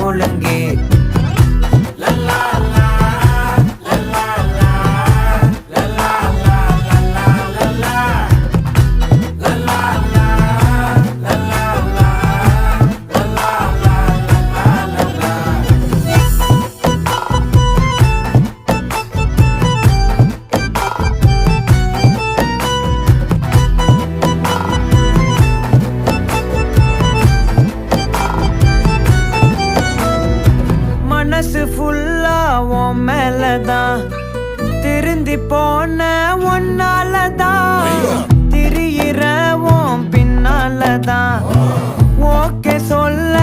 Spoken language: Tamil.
முழங்கு மனசு ஃபுல்லா உன் மேலதான் திருந்தி போன ஒன்னாலதான் திரியிற உன் பின்னாலதான் ஓகே சொல்ல